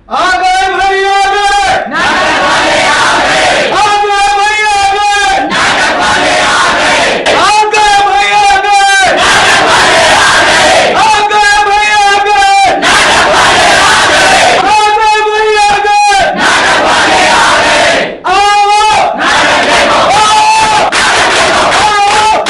आ गए भाई आ गए, नाटक वाले आ गए, आ गए भाई आ गए, नाटक वाले आ गए, आ गए भाई आ गए, नाटक वाले आ गए, आ गए भाई आ गए, नाटक वाले आ गए, आ गए भाई आ गए, नाटक वाले आ गए, आओ नाटक देखो, आओ नाटक देखो, आओ नाटक देखो,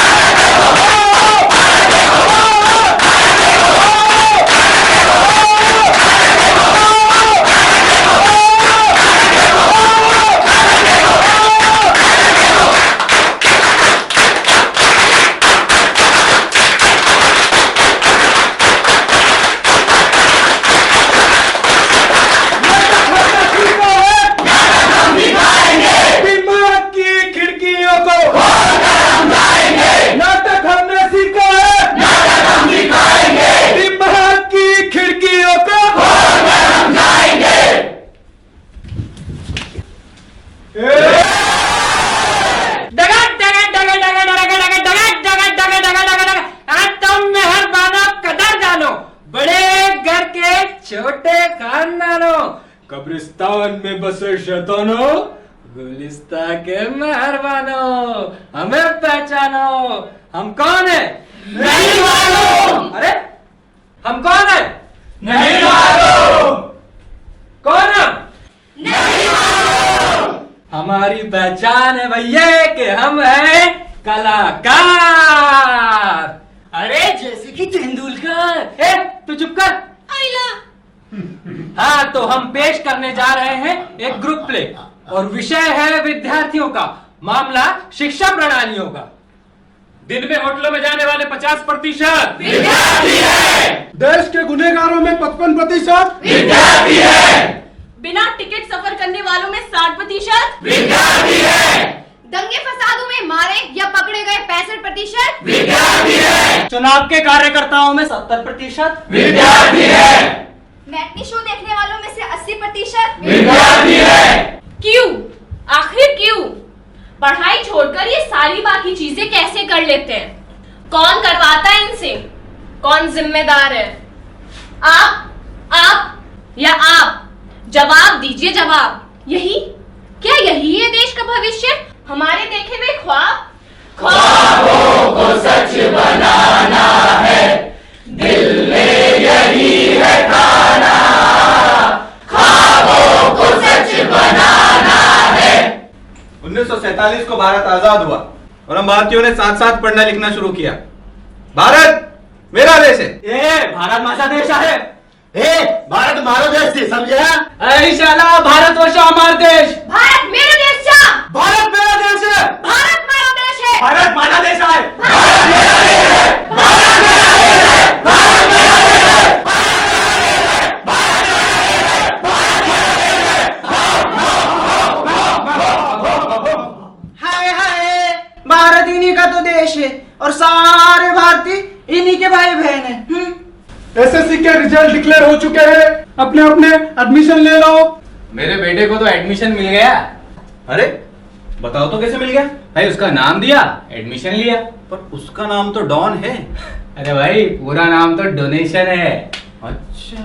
कब्रिस्तान में बसे शैतानों, गुलिस्तान के मेहरबानो, हमें पहचानो, हम कौन है? नहीं मालूम। अरे हम कौन है? नहीं मालूम। कौन है? नहीं मालूम। हमारी पहचान है भैया कि हम हैं कलाकार। अरे जैसे कि तेंदुलकर। तू चुप कर। हाँ, तो हम पेश करने जा रहे हैं एक ग्रुप प्ले और विषय है विद्यार्थियों का, मामला शिक्षा प्रणालियों का। दिन में होटलों में जाने वाले 50% विद्यार्थी है। देश के गुनहगारों में 55% विद्यार्थी है। बिना टिकट सफर करने वालों में 60% विद्यार्थी है। दंगे फसादों में मारे या पकड़े गए 65% विद्यार्थी है। चुनाव के कार्यकर्ताओं में 70% विद्यार्थी है। मैटनी शो देखने वालों में से 80% विद्यार्थी है। क्यों? आखिर क्यों? पढ़ाई छोड़कर ये सारी बाकी चीजें कैसे कर लेते हैं? कौन करवाता है इनसे? कौन जिम्मेदार है? आप या आप? जवाब दीजिए, जवाब। यही है देश का भविष्य? हमारे देखे हुए ख्वाब? ख्वाबों को सच बनाना है, दिल में यही है खाना। ख्वाबों को सच बनाना है। 1947 को भारत आजाद हुआ और हम भारतीयों ने साथ साथ पढ़ना लिखना शुरू किया। भारत मेरा देश है। भारत माता देश है। भारत मारो देश थी, समझे? शाला भारत वर्ष हमारा देश। भारत मेरा देश था। भारत मेरा देश है। भारत मेरा देश है। भारत माता देश है। भारत मेरा देश है। भारत मेरा देश है। भारत मेरा देश है। हाय हाय, भारत इन्हीं का तो देश है और सारे भारतीय इन्हीं के भाई बहन हैं। एसएससी के रिजल्ट डिक्लेयर हो चुके हैं, अपने अपने एडमिशन ले लो। मेरे बेटे को तो एडमिशन मिल गया। अरे बताओ तो कैसे मिल गया? भाई उसका नाम दिया, एडमिशन लिया। पर उसका नाम तो डॉन है। अरे भाई पूरा नाम तो डोनेशन है। अच्छा,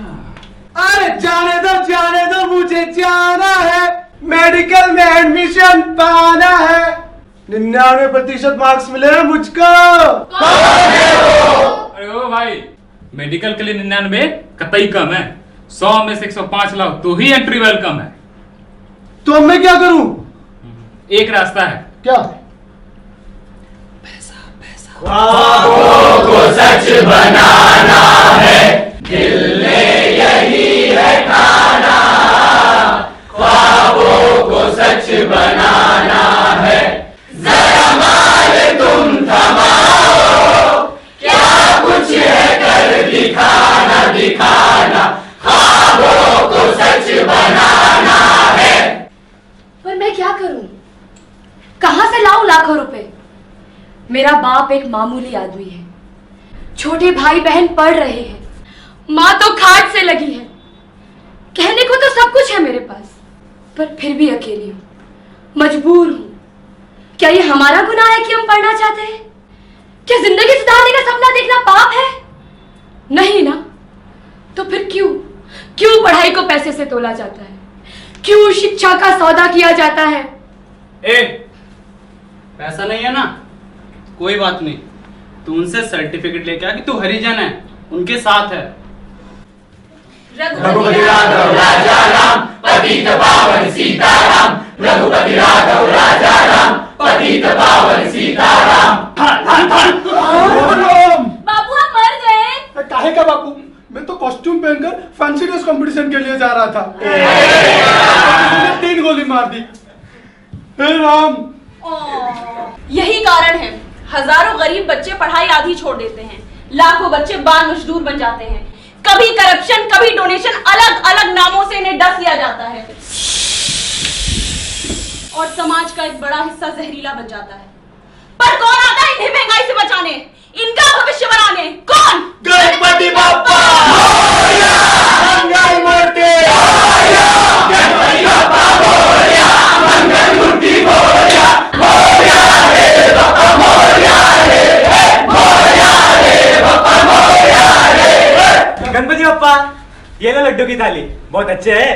अरे जाने दो मुझे जाना है, मेडिकल में एडमिशन पाना है। 99% मार्क्स मिले हैं मुझको। अरे ओ भाई, मेडिकल के लिए 99 कतई कम है। 100 में से 105 लाओ तो ही एंट्री वेलकम है। तो अब मैं क्या करूं? एक रास्ता है। क्या? ख्वाबों को सच बनाना है, दिल में यही है खाना। ख्वाबों को सच बनाना है, जरा माल तुम थमाओ, क्या कुछ है कर दिखाना। ख्वाबों को सच बनाना है। पर मैं क्या करूं? कहां से लाऊं लाखों रुपए? मेरा बाप एक मामूली आदमी है, छोटे भाई बहन पढ़ रहे हैं, माँ तो खाट से लगी है। कहने को तो सब कुछ है मेरे पास, पर फिर भी अकेली हूँ, मजबूर हूँ। क्या ये हमारा गुनाह है कि हम पढ़ना चाहते हैं? क्या जिंदगी सुधारने का सपना देखना पाप है? नहीं ना। तो फिर क्यों क्यों पढ़ाई को पैसे से तोला जाता है? क्यों शिक्षा का सौदा किया जाता है? पैसा नहीं है ना, कोई बात नहीं, तू उनसे सर्टिफिकेट लेके आ कि तू हरिजन है, उनके साथ है। रघुपति राघव राजा राम पतित पावन सीताराम, रघुपति राघव राजा राम पतित पावन सीताराम। बाबू आप मर गए? काहे का बापू, मैं तो कॉस्ट्यूम पहनकर फैंसी ड्रेस कंपटीशन के लिए जा रहा था। 3 गोली मार दी। हे राम, यही कारण है हजारों गरीब बच्चे पढ़ाई आधी छोड़ देते हैं, लाखों बच्चे बाल मजदूर बन जाते हैं। कभी करप्शन, कभी डोनेशन, अलग अलग नामों से इन्हें डस लिया जाता है और समाज का एक बड़ा हिस्सा जहरीला बन जाता है। पर कौन आता है इन्हें महंगाई से बचाने, इनका भविष्य बनाने? कौन? गणपति बप्पा मोरया, मंगल मूर्ति मोरया, गणपति बप्पा मोरया, मंगल मूर्ति मोरया, मोरया रे बप्पा मोरया रे, मोरया रे बप्पा मोरया रे। गणपति बप्पा, ये लो लड्डू की थाली, बहुत अच्छे है।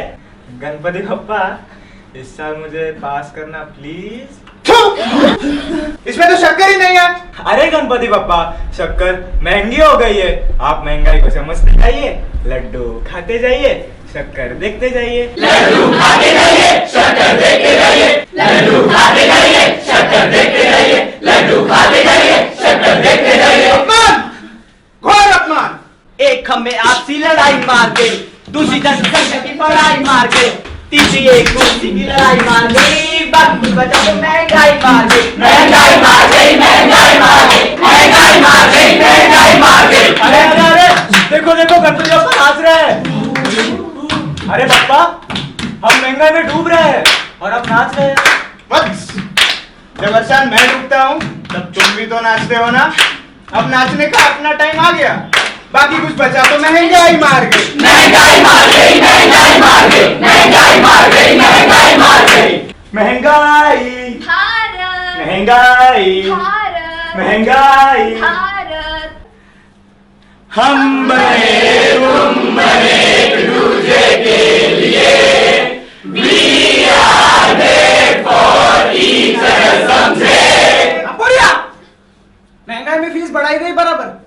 गणपति बप्पा, इस साल मुझे पास करना प्लीज। इसमें तो शक्कर ही नहीं है। अरे गणपति बप्पा, शक्कर महंगी हो गई है, आप महंगाई को समझते जाइए, लड्डू खाते जाइए, शक्कर देखते जाइए। लड्डू खाते जाइए, शक्कर देखते जाइए, लड्डू खाते जाइए, शक्कर देखते जाइए, लड्डू खाते जाइए, शक्कर देखते जाइए। अपमान, घोर अपमान। एक खम्भे आपसी लड़ाई मार के, दूसरी तरफ की पढ़ाई मार के, तीसरी एक कुर्सी की लड़ाई मार गई, बाकी बचा तो महंगाई मार गई, महंगाई मार गई, महंगाई मार गई, महंगाई मार गई, महंगाई मार गई। अरे अरे अरे, देखो देखो गणपति बप्पा नाच रहे हैं। अरे बप्पा, हम महंगाई में डूब रहे हैं और अब नाच रहे हैं। बस, जब अरसान मैं डूबता हूँ तब तुम भी तो नाचते हो ना। अब नाचने का अपना टाइम आ गया, बाकी कुछ बचा तो महंगाई मार गई, महंगाई मार गई, महंगाई मार गई, महंगाई मार गई, महंगाई मार गई। महंगाई भारत, महंगाई भारत, महंगाई, भारत। हम बने तुम बने एक दूसरे के लिए, we are there for each other समझे। महंगाई में फीस बढ़ाई गई बराबर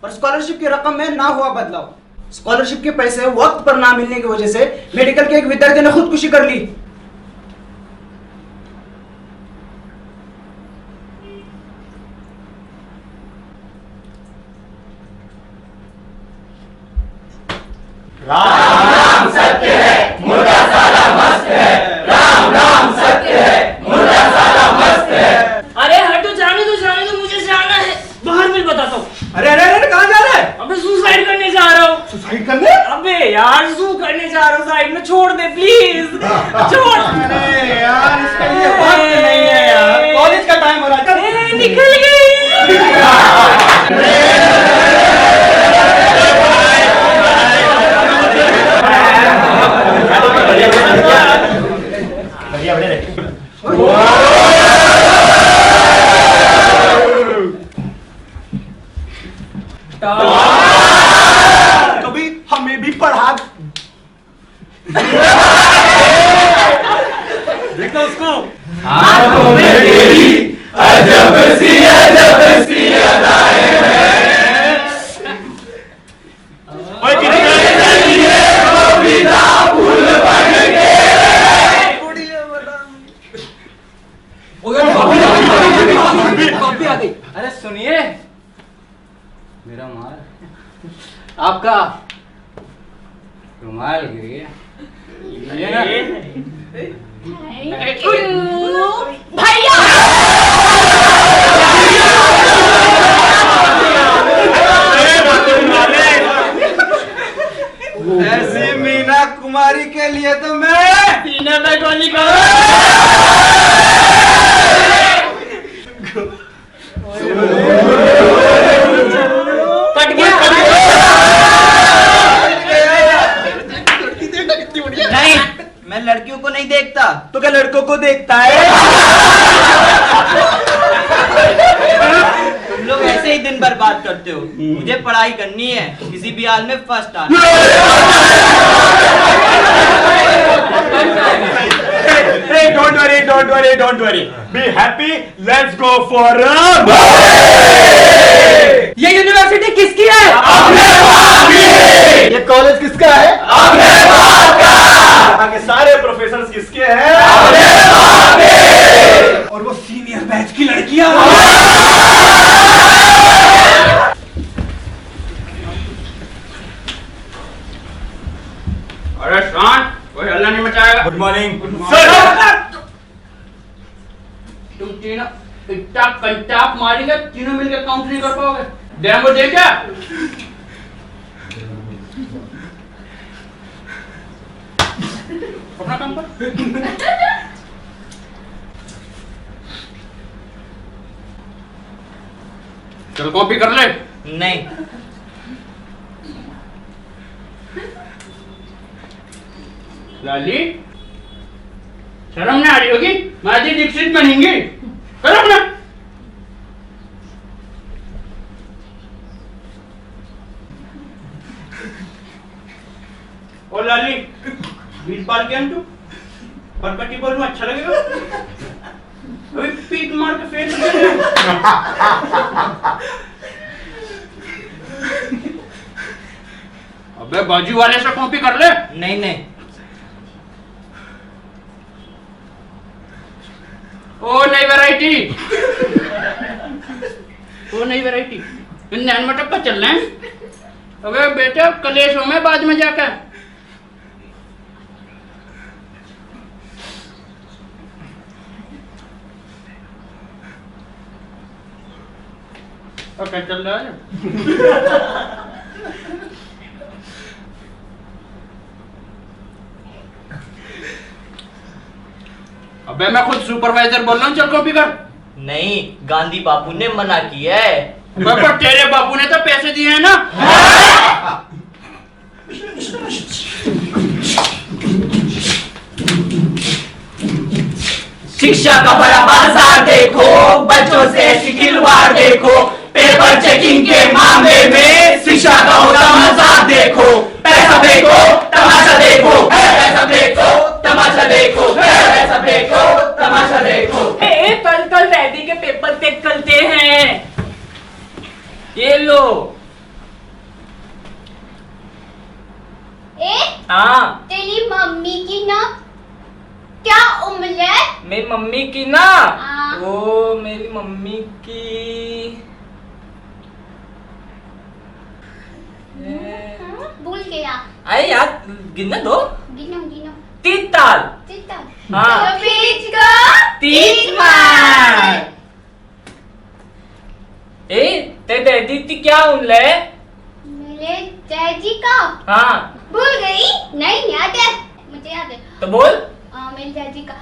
और स्कॉलरशिप की रकम में ना हुआ बदलाव। स्कॉलरशिप के पैसे वक्त पर ना मिलने की वजह से मेडिकल के एक विद्यार्थी ने खुदकुशी कर ली। राम राम सत्य है, मुर्गा साला मस्त है, राम राम सत्य है, मुर्गा साला मस्त है। अरे हटो, जाने दो, मुझे जाना है, बाहर मिल बताता हूँ। अरे अरे अरे, कहाँ जा रहा है? अबे सुसाइड करने जा रहा हूँ। सुसाइड करने? अबे यार, जू करने जा रहा हूँ, साइड में छोड़ दे प्लीज, छोड़। अरे यार, इसका ये वक्त नहीं है यार, कॉलेज का टाइम हो रहा है। निकल गई। कभी हमें भी पढ़ा। देखो उसको। आंखों में तेरी अजब सी अदाएं हैं। कविता फूल बन के। अरे सुनिए, मेरा माल, आपका रुमाल गिर गया, ये ना। भैया ऐसी मीना कुमारी के लिए तो मैं सीने में गोली का कट गया। नहीं, मैं लड़कियों को नहीं देखता, तो क्या लड़कों को देखता है? तुम लोग ऐसे ही दिन भर बात करते हो, मुझे पढ़ाई करनी है, किसी भी हाल में फर्स्ट आना। don't worry. Be happy. Let's go for a ये यूनिवर्सिटी किसकी है? ये कॉलेज किसका है? यहाँ के सारे प्रोफेसर किसके हैं? और वो सीनियर बैच की लड़कियां। अरे शांत, कोई हल्ला नहीं मचाएगा। गुड मॉर्निंग सर, तुम तीनों इतना कंटाप मारेंगे, तीनों मिलकर काउंट नहीं कर पाओगे। डेमो दे क्या? अपना काम कर। चल कॉपी कर ले। नहीं। लाली, शर्म ना आ रही होगी? माधी दीक्षित बनेंगी, करो ना। और लाली, 20 बार क्या तू? और पट्टी बोलूं अच्छा लगेगा? अभी पीक मार के फेंक दे। अबे बाजू वाले से कॉपी कर ले। नहीं नहीं। ओ नई वैरायटी, वो नई वैरायटी 99 टक्का चल रहे हैं। अबे बेटा कलेश हो में बाद में जाकर। ओके चल रहा है। अबे मैं खुद सुपरवाइजर बोल रहा हूँ, चल कॉपी कर। नहीं, गांधी बापू ने मना किया है। पर तेरे बापू ने तो पैसे दिए हैं ना। शिक्षा का बड़ा बाजार देखो, बच्चों से ऐसी खिलवाड़ देखो, पेपर चेकिंग के मामले में शिक्षा का होता मजाक देखो। पैसा देखो तमाशा देखो, पैसा देखो तमाशा देखो, पैसा देखो तमाशा देखो। कल डैडी के पेपर चेक करते हैं। ये लो। हाँ, तेरी मम्मी की ना क्या उम्र है? मेरी मम्मी की ना, वो मेरी मम्मी की भूल गया। अरे यार गिनना दो। गिनो गिनो। 3 ताल। हाँ। तीन मार। ते दीदी की क्या उम्र है? मेरे डैडी का हाँ। भूल गई। नहीं याद है, मुझे याद है। तो बोल। मेरे डैडी का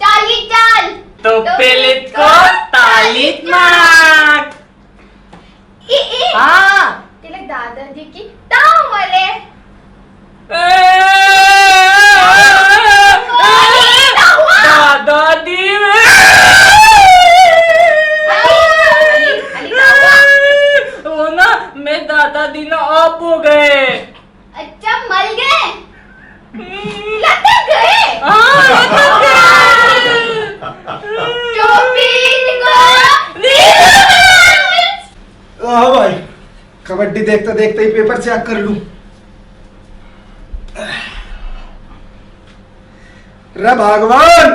ताली ताल। तो पहले को ताली मार। हाँ। तेरे दादाजी की ताऊ मले। दादाजी वो ना मैं दादाजी ना ऑफ हो गए। अच्छा मल गए, लटक गए। हाँ भाई, कबड्डी देखते देखते ही पेपर चेक कर लूं। रे भगवान,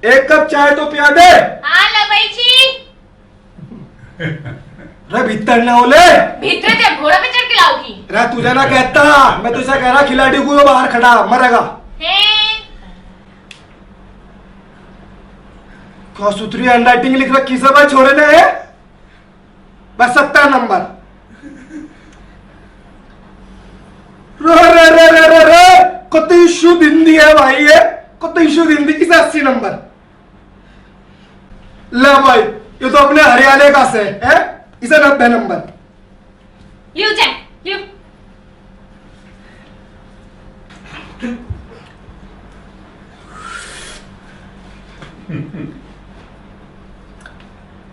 एक कप चाय तो पिया दे। हाँ लबाई जी। रे भीतर ना ओले। भीतर जब घोड़ा पे चढ़ के लाओगी। रे तुझे ना कहता, मैं तुझसे कह रहा खिलाड़ी को बाहर खड़ा मरेगा। क्या सुथरी हैंडराइटिंग लिख रखी सब है छोरे ने। बस 70 नंबर। रे रे रे रे रे कत शुद्ध हिंदी है भाई, ये कत शुद्ध हिंदी। इसे 80 नंबर। ले भाई, ये तो अपने हरियाणा का से है, इसे 90 नंबर। लियो चेक लियो।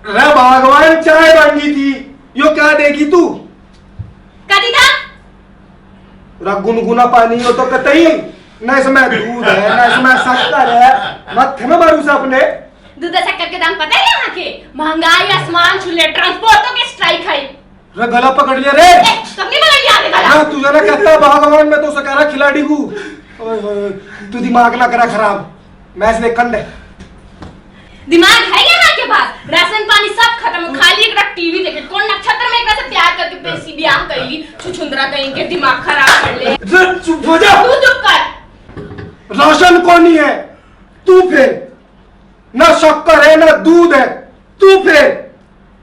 रे भगवान, चाय मांगी थी, यो क्या देगी तू? कदी था? गुनगुना पानी हो तो कतई ना इसमें दूध है, ना इसमें शक्कर है, मत्थे में भरोसा अपने। दूध शक्कर के दाम पता है यहाँ के? महंगाई आसमान छू ले, ट्रांसपोर्टों के स्ट्राइक है। रे गला पकड़ लिया रे। कब नहीं पकड़ लिया आगे गला? हाँ तुझे ना कहता भगवान, मैं तो उसे कह रहा खिलाड़ी हूँ। तू दिमाग ना करा खराब, मैं इसमें कंड है। दिमाग है यहाँ के पास? राशन पानी सब खत्म, खाली एक टीवी देखे। कौन नक्षत्र में एक से प्यार करके पेशी ब्याह कैली, छुछुंदरा कहीं के दिमाग खराब कर ले। चुप हो जा। तू चुप कर। राशन कौन है? तू फेल। ना शक्कर है ना दूध है, तू फेल।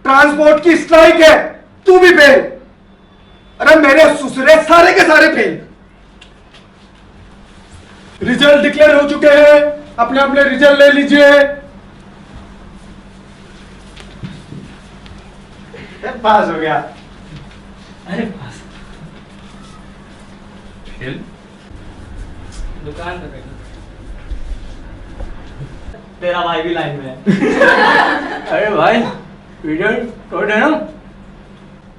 ट्रांसपोर्ट की स्ट्राइक है, तू भी फेल। अरे मेरे ससुरे सारे के सारे फेल। रिजल्ट डिक्लेयर हो चुके हैं, अपने अपने रिजल्ट ले लीजिए। पास हो गया। अरे पास फेल दुकान पे तेरा भाई भी लाइन में है। अरे भाई रिजल्ट तो देना।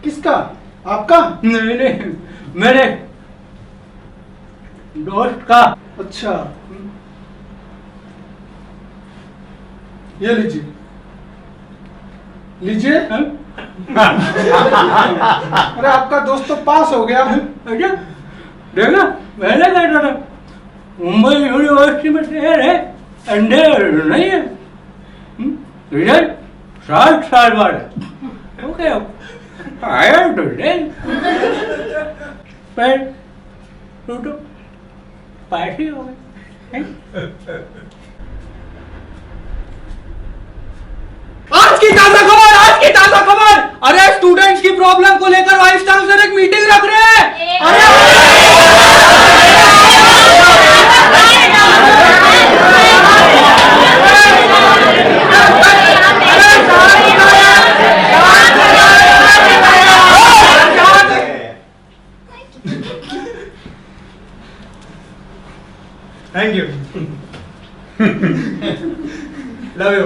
किसका? आपका? नहीं नहीं, मेरे दोस्त का। अच्छा, ये लीजिए लीजिए। अरे आपका दोस्त तो पास हो गया। अच्छा देखना, मैंने कहता था मुंबई यूनिवर्सिटी में शेयर है, अंडे नहीं है। रिजल्ट 7 साल बाद है। ओके आया तो पर तू तो पास ही हो गए। आज की ताजा खबर, आज की ताजा खबर। अरे स्टूडेंट्स की प्रॉब्लम को लेकर वाइस चांसलर एक मीटिंग रख रहे हैं। Thank you. Love you.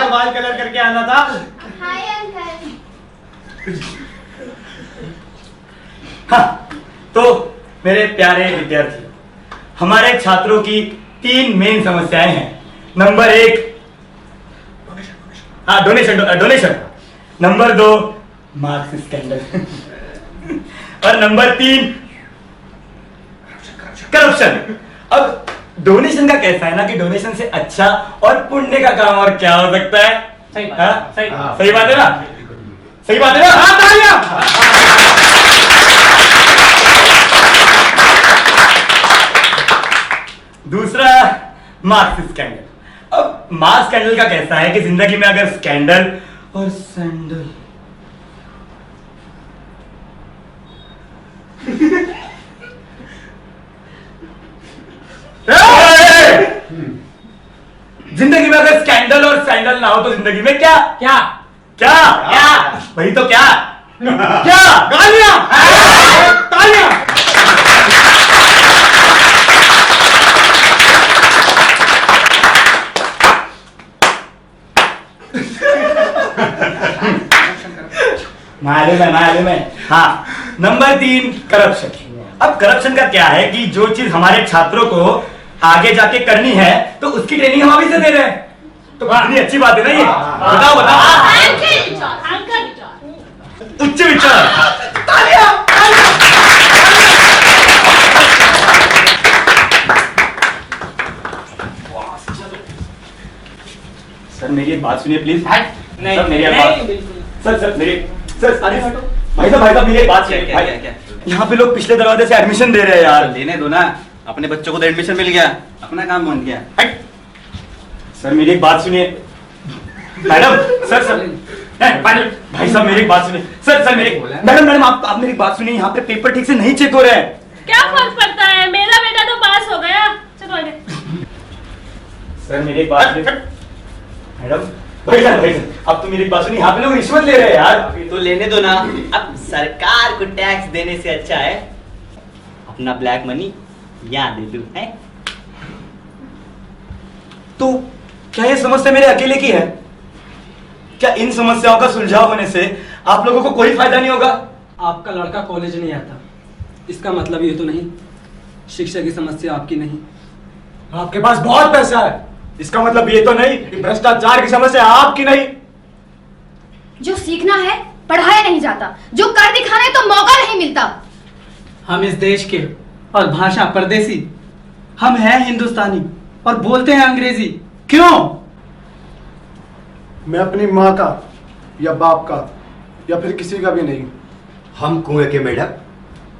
बाल कलर करके आना था। Hi uncle. हाँ, तो मेरे प्यारे विद्यार्थी, हमारे छात्रों की 3 मेन समस्याएं हैं। Number 1 donation. Number 2 marks scandal. और नंबर 3 करप्शन। अब डोनेशन का कैसा है ना कि डोनेशन से अच्छा और पुण्य का काम और क्या हो सकता है? सही बात, सही बात है ना? सही बात है ना? हाँ, तालियां। दूसरा मार्क्स स्कैंडल। अब मार्क्स स्कैंडल का कैसा है कि जिंदगी में अगर स्कैंडल और सैंडल जिंदगी में अगर स्कैंडल और सैंडल ना हो तो जिंदगी में क्या क्या क्या क्या वही तो क्या क्या गालियां तालियां। मालूम है। हाँ, नंबर 3 करप्शन। अब करप्शन का क्या है कि जो चीज हमारे छात्रों को आगे जाके करनी है तो उसकी ट्रेनिंग हम अभी से दे रहे हैं, तो कितनी अच्छी बात है ना ये। बताओ उच्च विचार। तालियां। सर मेरी एक बात सुनिए प्लीज। सर मेरी एक बात। सर मेरी सर भाई साहब मेरी एक बात सुनिए। यहाँ पे लोग पिछले दरवाजे से एडमिशन दे रहे हैं यार। लेने दो ना, अपने बच्चों को तो एडमिशन मिल गया, अपना काम बन गया। सर मेरी एक बात सुनिए मैडम। सर भाई साहब मेरी एक बात सुनिए। सर मेरी मैडम आप मेरी बात सुनिए। यहाँ पे पेपर ठीक से नहीं चेक हो रहे हैं। क्या फर्क पड़ता है, मेरा बेटा तो पास हो गया। चलो आगे। सर मेरी एक बात सुनिए मैडम। भाई साहब अब तो मेरी बात सुनिए। यहाँ पे लोग रिश्वत ले रहे हैं यार। तो लेने दो ना, अब सरकार को टैक्स देने से अच्छा है अपना ब्लैक मनी यहाँ दे दूं, है? तो क्या ये समस्या मेरे अकेले की है? क्या इन समस्याओं का सुलझाव होने से आप लोगों को कोई फायदा नहीं होगा? आपका लड़का कॉलेज नहीं आता, इसका मतलब ये तो नहीं शिक्षा की समस्या आपकी नहीं। आपके पास बहुत पैसा है, इसका मतलब ये तो नहीं कि भ्रष्टाचार की समस्या आपकी नहीं। जो सीखना है पढ़ाया नहीं जाता, जो कर दिखाना है तो मौका नहीं मिलता। हम इस देश के और भाषा परदेसी, हम हैं हिंदुस्तानी और बोलते हैं अंग्रेजी। क्यों? मैं अपनी माँ का या बाप का या फिर किसी का भी नहीं। हम कुएं के मेढक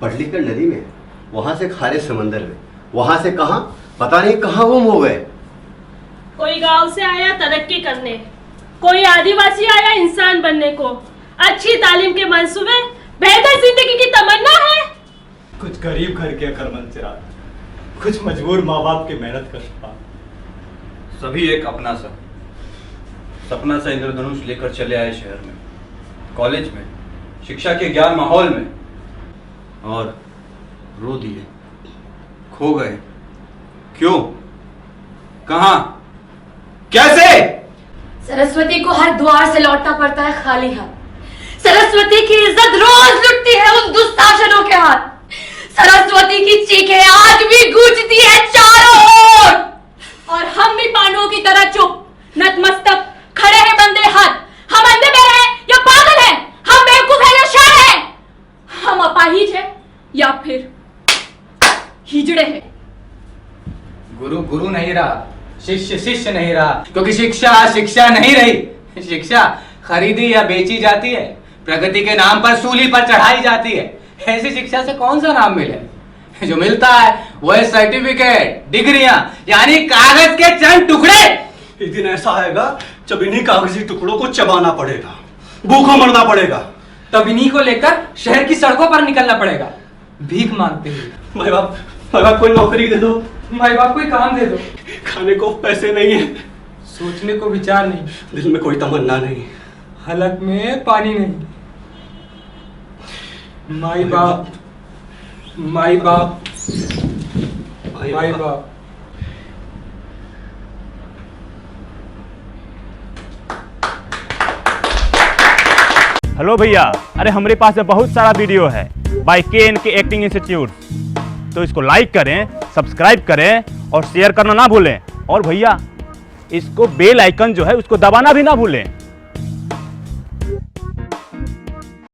पढ़ लिख कर नदी में, वहां से खारे समंदर में, वहां से कहां पता नहीं कहां गुम हो गए। कोई गांव से आया तरक्की करने, कोई आदिवासी आया इंसान बनने को, अच्छी तालीम के मंसूबे, बेहतर जिंदगी की तमन्ना है। कुछ गरीब घर के अकर्मन चिराग, कुछ मजबूर माँ बाप की मेहनत का सपना। सभी एक अपना सा सपना सा इंद्रधनुष लेकर चले आए शहर में, कॉलेज में, शिक्षा के ज्ञान माहौल में, और रो दिए, खो गए। क्यों? कहां? कैसे? सरस्वती को हर द्वार से लौटना पड़ता है खाली हाथ। सरस्वती की इज्जत रोज लुटती है उन दुस्ताशनों के हाथ। सरस्वती की चीखें आज भी गूंजती है चारों ओर। और हम भी पांडवों की तरह चुप नतमस्तक खड़े हैं बंदे हाथ। हम अंधे बहरे हैं या पागल हैं, हम बेवकूफ हैं या शायर हैं, हम अपाहिज हैं या फिर हिजड़े हैं। गुरु गुरु नहीं रहा, शिष्य शिष्य नहीं रहा, क्योंकि शिक्षा शिक्षा नहीं रही। शिक्षा खरीदी या बेची जाती है, प्रगति के नाम पर सूली पर चढ़ाई जाती है। ऐसी शिक्षा से कौन सा नाम मिले? जो मिलता है वो है सर्टिफिकेट, डिग्रियां, यानी कागज के चंद टुकड़े। एक दिन ऐसा आएगा जब इन्हीं कागजी टुकड़ों को चबाना पड़ेगा, भूखों मरना पड़ेगा। तब इन्हीं को लेकर शहर की सड़कों पर निकलना पड़ेगा, भीख मांगते हुए। माई बाप कोई नौकरी दे दो, माई बाप कोई काम दे दो। खाने को पैसे नहीं है, सोचने को विचार नहीं, दिल में कोई तमन्ना नहीं, हलक में पानी नहीं। माई बाप माई बाप माई बाप। हेलो भैया, अरे हमारे पास में बहुत सारा वीडियो है बाय KNK एक्टिंग इंस्टीट्यूट, तो इसको लाइक करें, सब्सक्राइब करें और शेयर करना ना भूलें। और भैया इसको बेल आइकन जो है उसको दबाना भी ना भूलें।